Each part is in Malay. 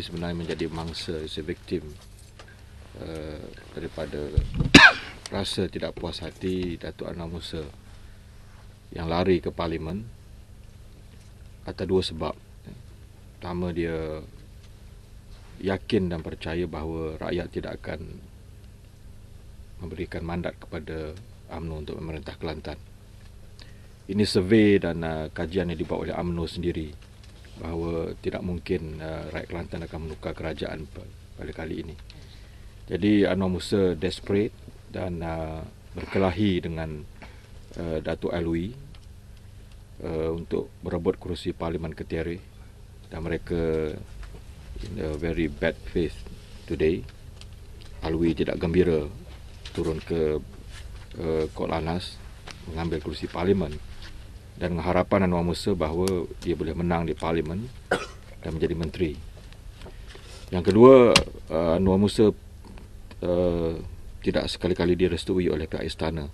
sebenarnya menjadi mangsa, victim daripada rasa tidak puas hati Datuk Anwar Musa yang lari ke Parlimen atas dua sebab. Pertama, dia yakin dan percaya bahawa rakyat tidak akan memberikan mandat kepada UMNO untuk memerintah Kelantan. Ini survey dan kajian yang dibuat oleh UMNO sendiri bahawa tidak mungkin rakyat Kelantan akan menukar kerajaan pada kali ini. Jadi Anwar Musa desperate dan berkelahi dengan Datuk Alwi untuk berebut kerusi Parlimen Ketere, dan mereka in a very bad faith today. Alwi tidak gembira turun ke Kot Lantas mengambil kerusi Parlimen, dan dengan harapan Anwar Musa bahawa dia boleh menang di Parlimen dan menjadi menteri. Yang kedua, Anwar Musa tidak sekali-kali direstui oleh pihak istana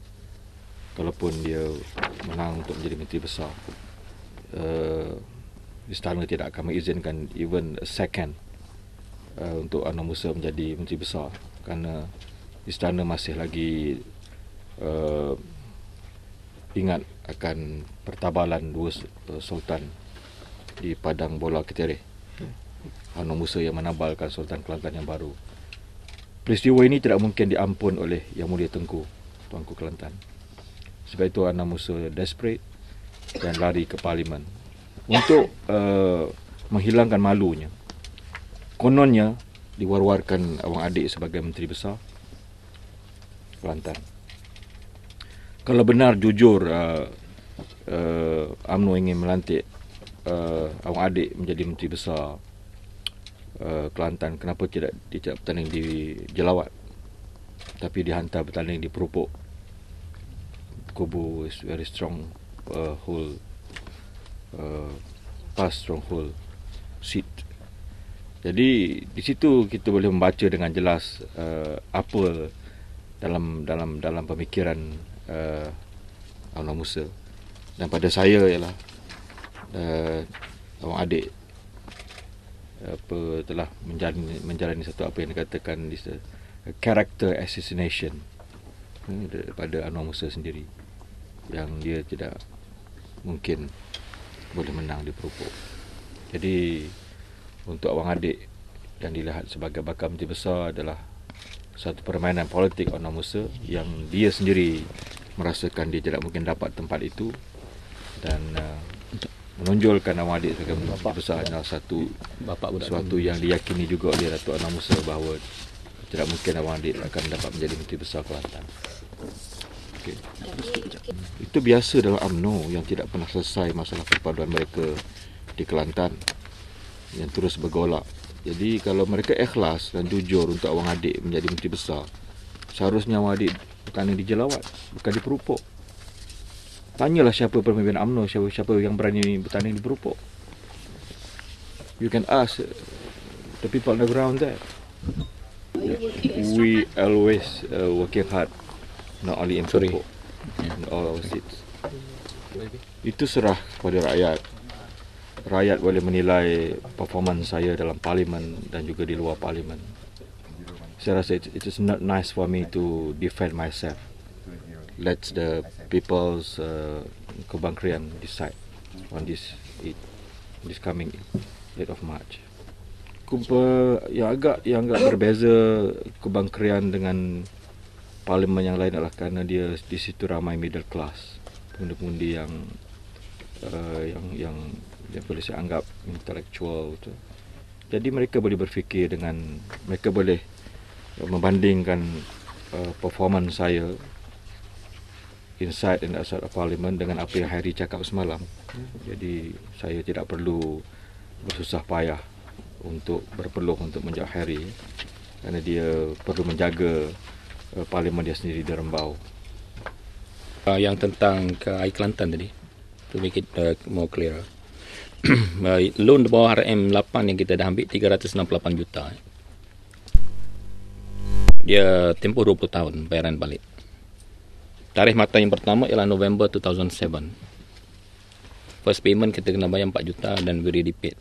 kalaupun dia menang untuk menjadi menteri besar. Istana tidak akan mengizinkan even a second untuk Anwar Musa menjadi menteri besar, kerana istana masih lagi ingat akan pertabalan dua sultan di Padang Bola Ketere. Anwar Musa yang menabalkan Sultan Kelantan yang baru. Peristiwa ini tidak mungkin diampun oleh Yang Mulia Tuanku Kelantan. Sebab itu Anwar Musa desperate dan lari ke Parlimen untuk menghilangkan malunya. Kononnya diwar-warkan Awang Adik sebagai Menteri Besar Kelantan. Kalau benar jujur UMNO ingin melantik Awang Adik menjadi Menteri Besar Kelantan, kenapa tidak bertanding di Jelawat tapi dihantar bertanding di Peropok? Kubu is very strong hold stronghold seat. Jadi di situ kita boleh membaca dengan jelas apa dalam pemikiran Anwar Musa. Dan pada saya ialah Awang Adik telah menjalani satu apa yang dikatakan character assassination daripada Anwar Musa sendiri, yang dia tidak mungkin boleh menang di Peropok. Jadi untuk Awang Adik yang dilihat sebagai bakal menteri besar adalah satu permainan politik Anwar Musa yang dia sendiri merasakan dia tidak mungkin dapat tempat itu, dan menonjolkan Awang Adik sebagai menteri besar adalah sesuatu yang diyakini juga oleh Datuk Anwar Musa bahawa tidak mungkin Awang Adik akan dapat menjadi menteri besar Kelantan. Okay. Itu biasa dalam UMNO yang tidak pernah selesai masalah perpaduan mereka di Kelantan, yang terus bergolak. Jadi kalau mereka ikhlas dan jujur untuk Awang Adik menjadi menteri besar, seharusnya Awang Adik bertanding di Jelawat, bukan di Peropok. Tanyalah siapa pemimpin UMNO, siapa yang berani bertanding di Peropok. You can ask the people on the ground there. We always working hard, not only in Peropok, in all our seats. Itu serah kepada rakyat. Rakyat boleh menilai performance saya dalam Parlimen dan juga di luar Parlimen. Saya rasa it is not nice for me to defend myself. Let the people's Kebangkrian decide on this coming 8 of March. Yang agak berbeza Kebangkrian dengan Parlimen yang lain adalah kerana dia di situ ramai middle class, pengundi-pengundi yang boleh saya anggap intellectual tu. Jadi mereka boleh berfikir mereka boleh membandingkan performance saya inside and outside of Parliament dengan apa yang Harry cakap semalam. Jadi saya tidak perlu bersusah payah untuk berpeluh untuk menjawab Harry, kerana dia perlu menjaga Parlimen dia sendiri di Rembau. Yang tentang ke Air Kelantan tadi, to make it more clear, loan di bawah RM8 yang kita dah ambil 368 juta. Dia tempoh 20 tahun bayaran balik. Tarikh mata yang pertama ialah November 2007. First payment kita kena bayar 4 juta dan we already paid.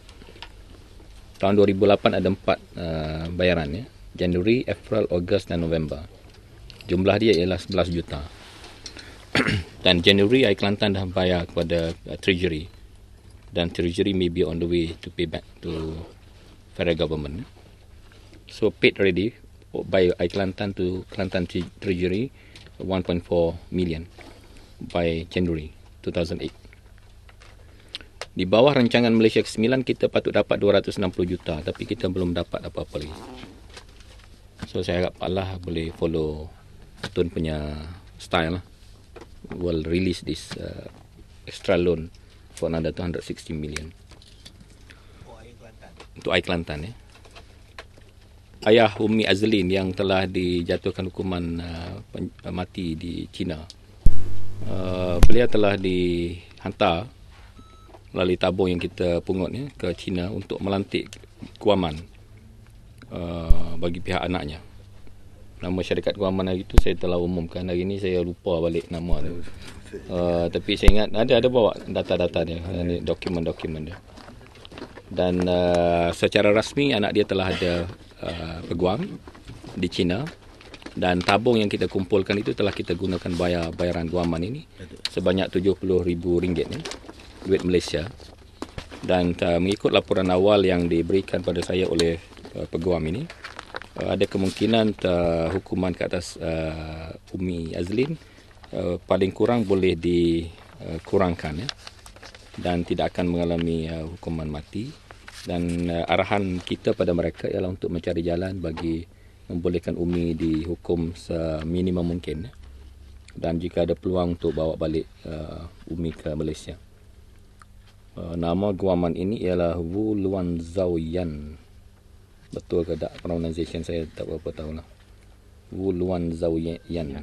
Tahun 2008 ada 4 bayaran ya. Januari, April, Ogos dan November. Jumlah dia ialah 11 juta. Dan Januari Air Kelantan dah bayar kepada Treasury. Dan Treasury may be on the way to pay back to federal government. So paid already by Air Kelantan to Kelantan Treasury 1.4 million by January 2008. Di bawah rancangan Malaysia ke-9 kita patut dapat 260 juta tapi kita belum dapat apa-apa lagi. So saya harap Allah boleh follow Tun punya style lah. Will release this extra loan for another 260 million. Untuk Air Kelantan ya. Ayah Umi Azlin yang telah dijatuhkan hukuman mati di China. Beliau telah dihantar melalui tabung yang kita pungut ya, ke China untuk melantik guaman bagi pihak anaknya. Nama syarikat guaman hari itu saya telah umumkan. Hari ini saya lupa balik nama tu. Tapi saya ingat ada bawa data-data dia, dokumen-dokumen dia. Dan secara rasmi anak dia telah ada peguam di China. Dan tabung yang kita kumpulkan itu telah kita gunakan bayaran guaman ini sebanyak RM70,000 ya, duit Malaysia. Dan mengikut laporan awal yang diberikan pada saya oleh peguam ini, ada kemungkinan hukuman ke atas Umi Azlin paling kurang boleh dikurangkan ya, dan tidak akan mengalami hukuman mati. Dan arahan kita pada mereka ialah untuk mencari jalan bagi membolehkan Umi dihukum seminimum mungkin ya. Dan jika ada peluang untuk bawa balik Umi ke Malaysia. Nama guaman ini ialah Wu Luan Zhao Yan. Betul ke tak pronunciation saya tak berapa tahu lah. Wu Luan Zhao Yan.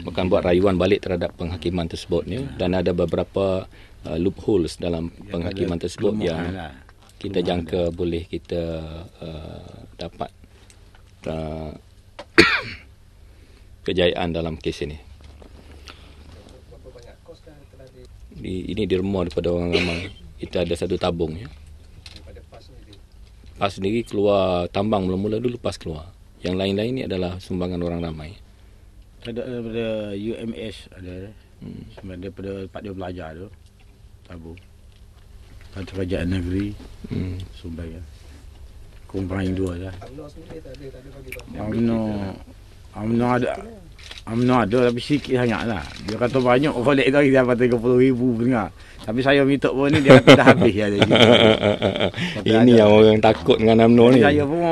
Bukan buat rayuan balik terhadap penghakiman tersebut ni. Dan ada beberapa loopholes dalam penghakiman tersebut yang kita jangka boleh kita dapat kejayaan dalam kes ini. Ini diremah daripada orang ramai. Kita ada satu tabung ya. PAS sendiri keluar tambang mula-mula dulu PAS keluar. Yang lain-lain ni adalah sumbangan orang ramai. Ada daripada UMS ada. Sebenarnya daripada tempat dia belajar tu. Tabung. Pada kerajaan negeri. Sumbangan. Kumpulan yang dua lah. UMNO ada tapi sikit sangat lah. Dia kata banyak kolek tu dia dapat 30,000 dengar. Tapi saya minta pun ni dia kata dah habis ya. Ini yang orang takut dengan UMNO ni. Saya pun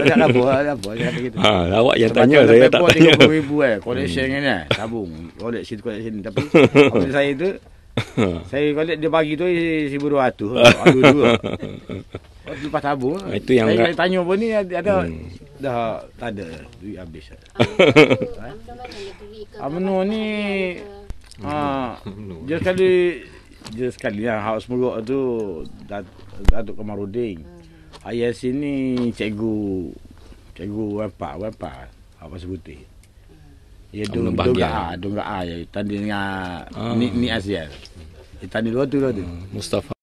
tak apa dia kata gitu. Awak yang tanya saya tak tanya. 30,000 koleksi ni tabung. Kolek situ kolek sini tapi apa saya tu saya kolek dia bagi tu 1,200. Dua. Lepas tabung. Itu yang saya tanya pun ni ada dah tak ada duit habis. UMNO ni dia sekali lah Haus Meruk tu Datuk Kamarudin. Ayah sini cikgu Wempak apa sebutin. Ya Dongga ya tadi dengan ni Azial. Tadi dua tu. Mustafa